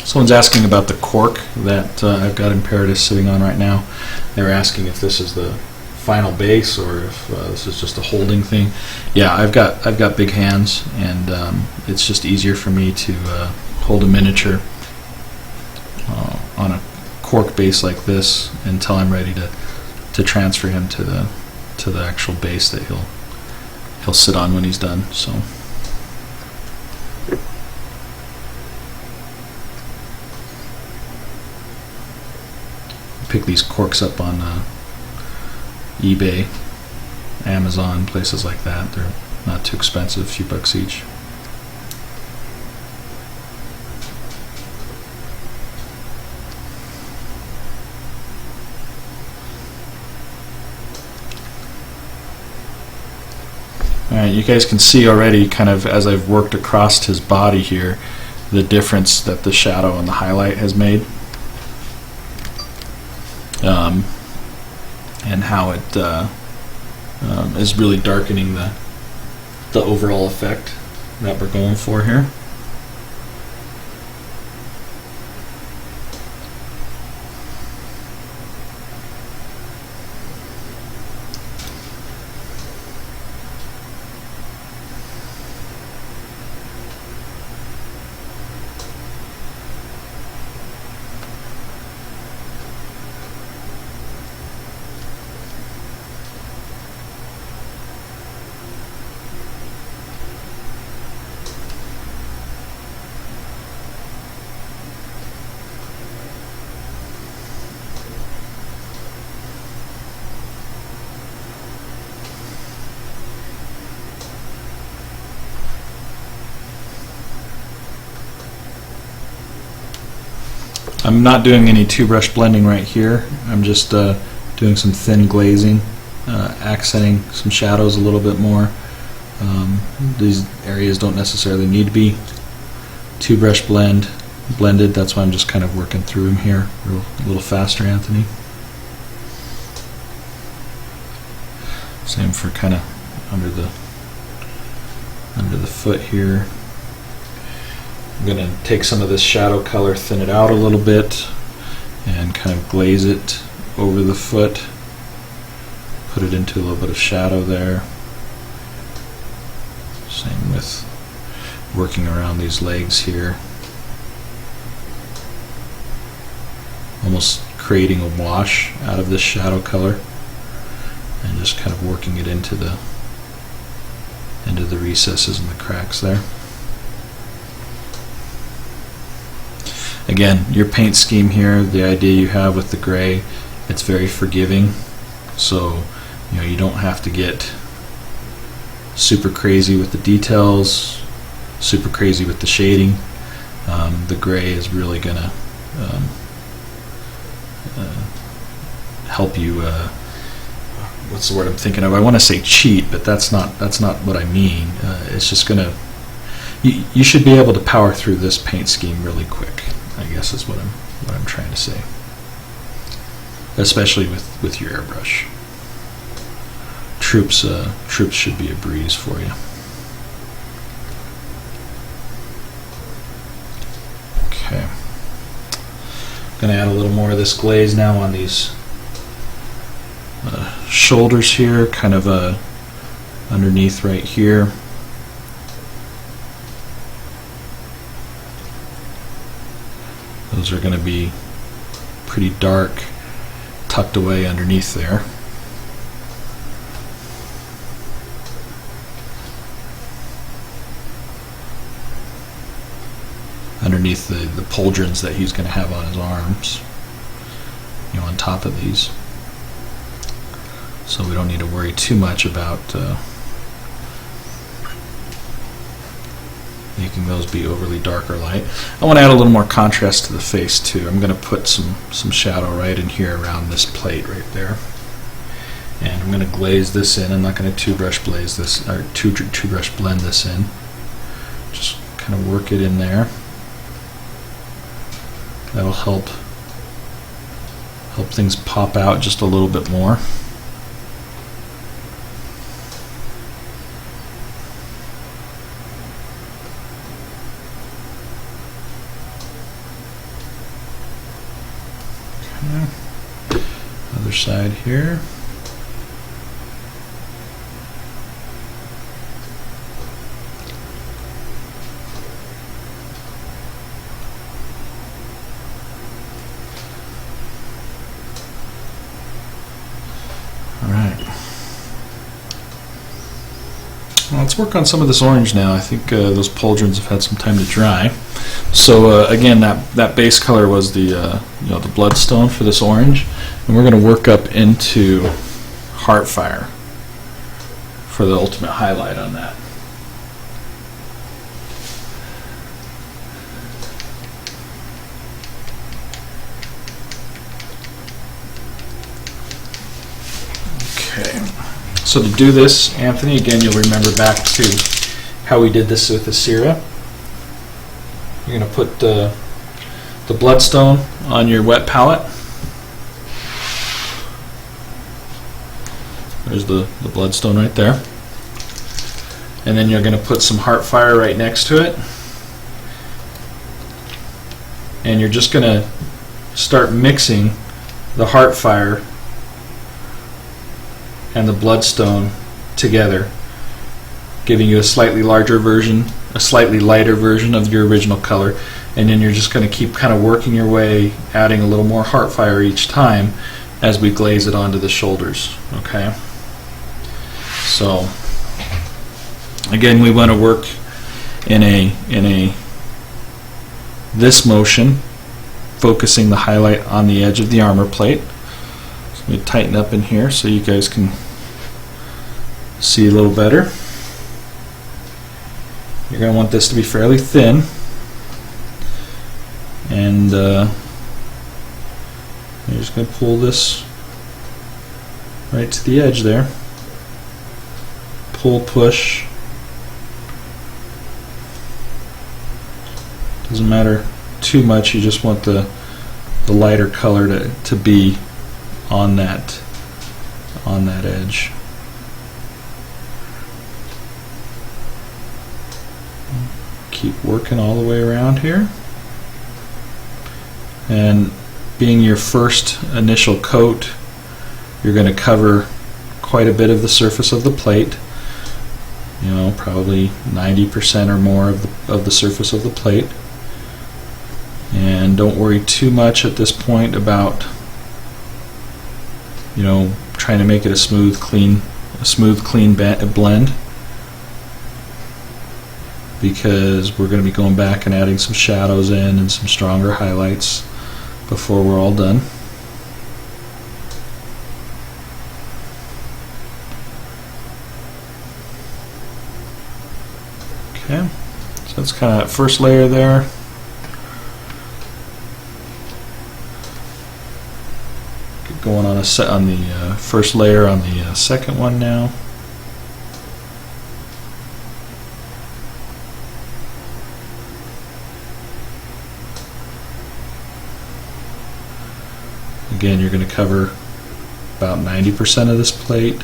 Someone's asking about the cork that I've got Imperitus sitting on right now. They're asking if this is the final base or if this is just a holding thing. Yeah, I've got big hands, and it's just easier for me to hold a miniature on a cork base like this until I'm ready to transfer him to the actual base that he'll sit on when he's done. So. Pick these corks up on eBay, Amazon, places like that. They're not too expensive, a few bucks each. Alright, you guys can see already, kind of as I've worked across his body here, the difference that the shadow and the highlight has made. And how it is really darkening the overall effect that we're going for here. I'm not doing any two-brush blending right here. I'm just doing some thin glazing, accenting some shadows a little bit more. These areas don't necessarily need to be two-brush blend. blended. That's why I'm just kind of working through them here a little faster, Anthony. Same for kind of under the foot here. I'm going to take some of this shadow color, thin it out a little bit, and kind of glaze it over the foot. Put it into a little bit of shadow there. Same with working around these legs here. Almost creating a wash out of this shadow color and just kind of working it into the recesses and the cracks there. Again, your paint scheme here, the idea you have with the gray, it's very forgiving, so you don't have to get super crazy with the details, super crazy with the shading. The gray is really going to help you. What's the word I'm thinking of? I want to say cheat, but that's not what I mean. It's just going to. You should be able to power through this paint scheme really quick, I guess is what I'm trying to say. Especially with your airbrush. Troops should be a breeze for you. Okay. Going to add a little more of this glaze now on these shoulders here, kind of underneath right here. Those are going to be pretty dark, tucked away underneath there. Underneath the pauldrons that he's going to have on his arms, on top of these. So we don't need to worry too much about making those be overly dark or light. I want to add a little more contrast to the face too. I'm going to put some shadow right in here around this plate right there. And I'm going to glaze this in. I'm not going to two-brush blaze this, or two-brush blend this in. Just kind of work it in there. That'll help things pop out just a little bit more. Okay. Other side here. Let's work on some of this orange now. I think those pauldrons have had some time to dry. So again, that base color was the the bloodstone for this orange, and we're going to work up into Heartfire for the ultimate highlight on that. Okay. So to do this, Anthony, again, you'll remember back to how we did this with the Cera. You're going to put the bloodstone on your wet palette. There's the bloodstone right there. And then you're going to put some Heartfire right next to it. And you're just going to start mixing the Heartfire and the bloodstone together, giving you a slightly larger version, a slightly lighter version of your original color, and then you're just going to keep kind of working your way, adding a little more Heartfire each time as we glaze it onto the shoulders. Okay. So again, we want to work in this motion, focusing the highlight on the edge of the armor plate. So let me tighten up in here so you guys can see a little better. You're going to want this to be fairly thin, and you're just going to pull this right to the edge there. Pull, push. Doesn't matter too much. You just want the lighter color to be on that edge. Keep working all the way around here. And being your first initial coat, you're going to cover quite a bit of the surface of the plate. You know, probably 90% or more of the surface of the plate. And don't worry too much at this point about, you know, trying to make it a smooth, clean blend, because we're going to be going back and adding some shadows in and some stronger highlights before we're all done. Okay, so that's kind of that first layer there. Get going on the first layer on the second one now. Again, you're going to cover about 90% of this plate.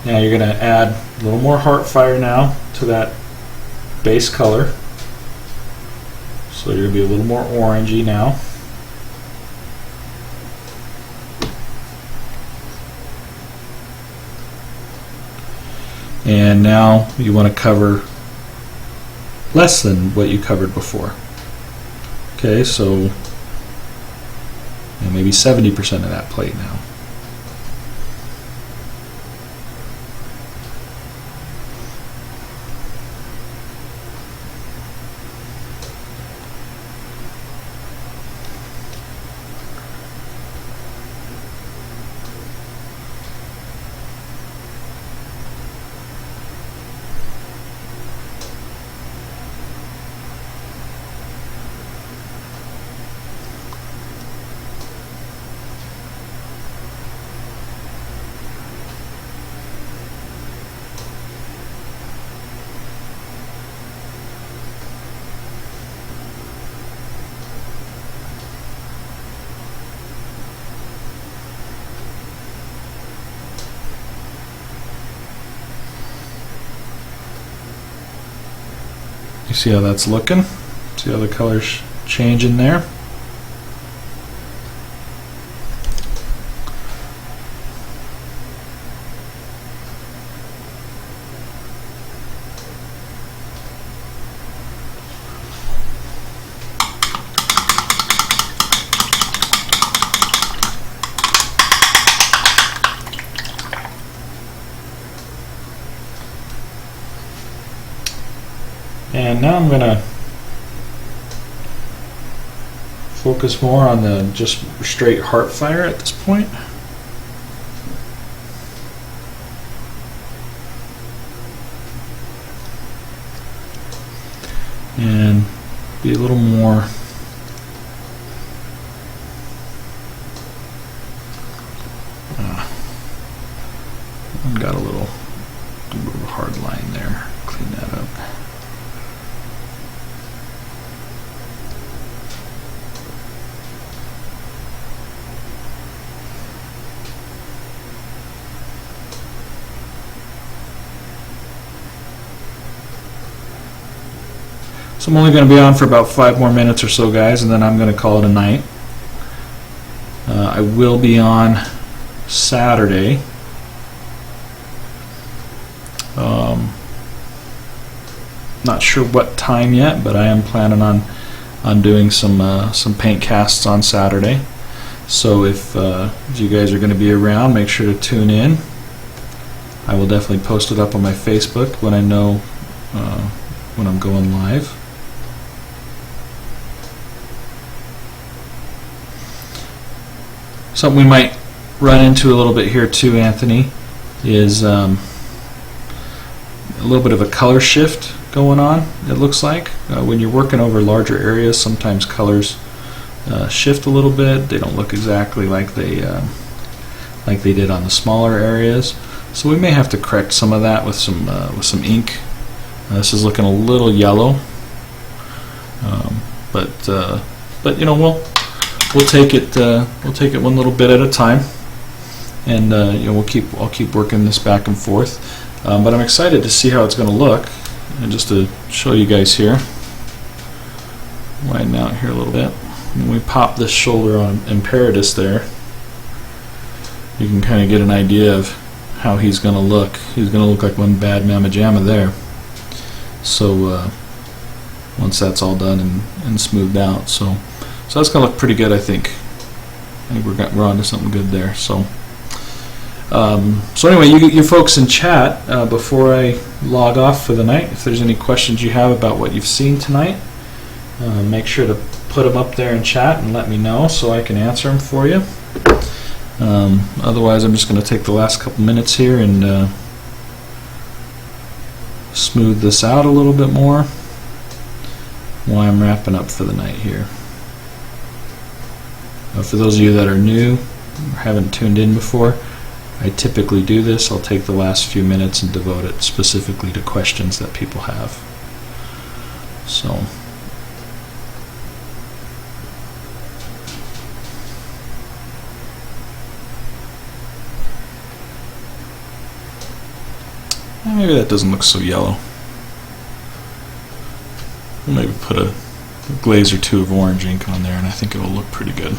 Now you're going to add a little more Heartfire now to that base color. So you're going to be a little more orangey now. And now you want to cover less than what you covered before. Okay, so maybe 70% of that plate now. You see how that's looking? See how the colors change in there? And now I'm going to focus more on the just straight Heartfire at this point. And be a little more got a little hard line there. Clean that up. So I'm only going to be on for about 5 more minutes or so, guys, and then I'm going to call it a night. I will be on Saturday. Not sure what time yet, but I am planning on doing some paint casts on Saturday. So if you guys are going to be around, make sure to tune in. I will definitely post it up on my Facebook when I know when I'm going live. Something we might run into a little bit here too, Anthony, is a little bit of a color shift going on, it looks like. When you're working over larger areas, sometimes colors shift a little bit. They don't look exactly like they did on the smaller areas. So we may have to correct some of that with some ink. This is looking a little yellow, but you know, we'll take it one little bit at a time, and you know, I'll keep working this back and forth. But I'm excited to see how it's going to look. And just to show you guys here, widen out here a little bit. When we pop this shoulder on Imperitus there, you can kind of get an idea of how he's going to look. He's going to look like one bad mamma jamma there. So once that's all done and smoothed out, so that's going to look pretty good, I think. I think we're onto something good there. So anyway, you folks in chat, before I log off for the night, if there's any questions you have about what you've seen tonight, make sure to put them up there in chat and let me know so I can answer them for you. Otherwise, I'm just going to take the last couple minutes here and smooth this out a little bit more while I'm wrapping up for the night here. For those of you that are new or haven't tuned in before, I typically do this. I'll take the last few minutes and devote it specifically to questions that people have. So maybe that doesn't look so yellow. We'll maybe put a glaze or two of orange ink on there, and I think it will look pretty good.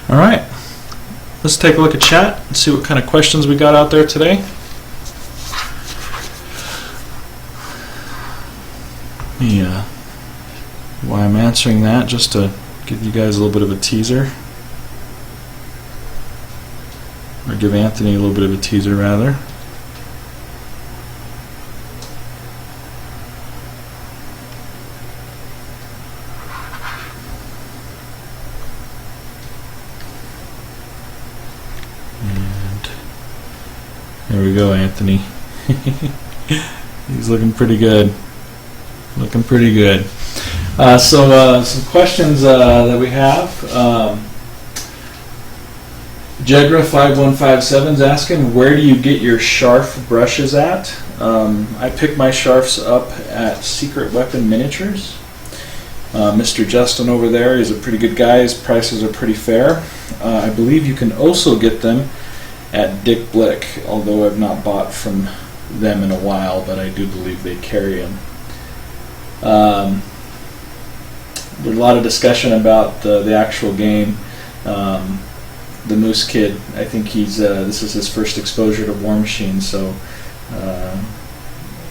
All right, let's take a look at chat and see what kind of questions we got out there today. Yeah, while I'm answering that, just to give you guys a little bit of a teaser, or give Anthony a little bit of a teaser rather. There we go, Anthony. He's looking pretty good. Looking pretty good. So some questions that we have. Jegra5157 is asking, where do you get your Scharf brushes at? I pick my Scharfs up at Secret Weapon Miniatures. Mr. Justin over there is a pretty good guy. His prices are pretty fair. I believe you can also get them at Dick Blick, although I've not bought from them in a while, but I do believe they carry them. There's a lot of discussion about the actual game. The Moose Kid, I think this is his first exposure to War Machine, so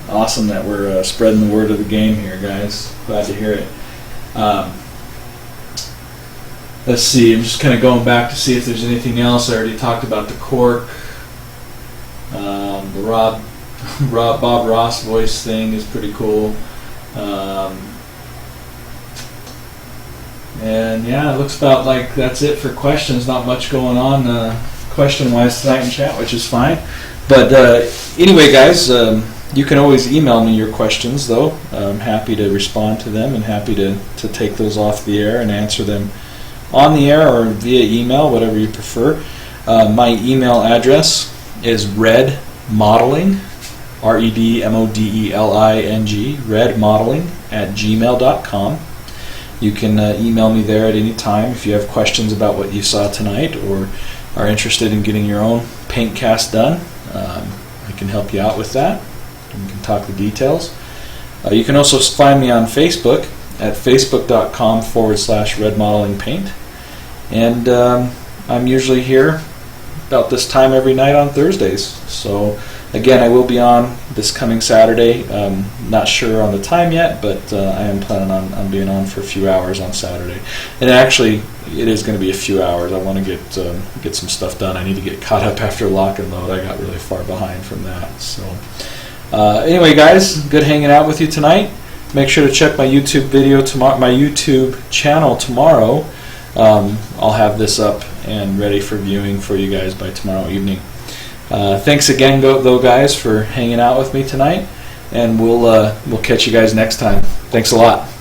awesome that we're spreading the word of the game here, guys. Glad to hear it. Let's see, I'm just kind of going back to see if there's anything else. I already talked about the cork. The Bob Ross voice thing is pretty cool. And yeah, it looks about like that's it for questions. Not much going on question-wise tonight in chat, which is fine. But anyway, guys, you can always email me your questions, though. I'm happy to respond to them and happy to take those off the air and answer them on the air or via email, whatever you prefer. My email address is Modeling, REDMODELING, redmodeling@gmail.com. You can email me there at any time if you have questions about what you saw tonight or are interested in getting your own PaintCast done. I can help you out with that. We can talk the details. You can also find me on Facebook at facebook.com/redmodelingpaint. And I'm usually here about this time every night on Thursdays. So again, I will be on this coming Saturday. Not sure on the time yet, but I am planning on being on for a few hours on Saturday. And actually, it is going to be a few hours. I want to get some stuff done. I need to get caught up after lock and load. I got really far behind from that. So anyway, guys, good hanging out with you tonight. Make sure to check my YouTube video tomorrow, my YouTube channel tomorrow. I'll have this up and ready for viewing for you guys by tomorrow evening. Thanks again, though, guys, for hanging out with me tonight, and we'll catch you guys next time. Thanks a lot.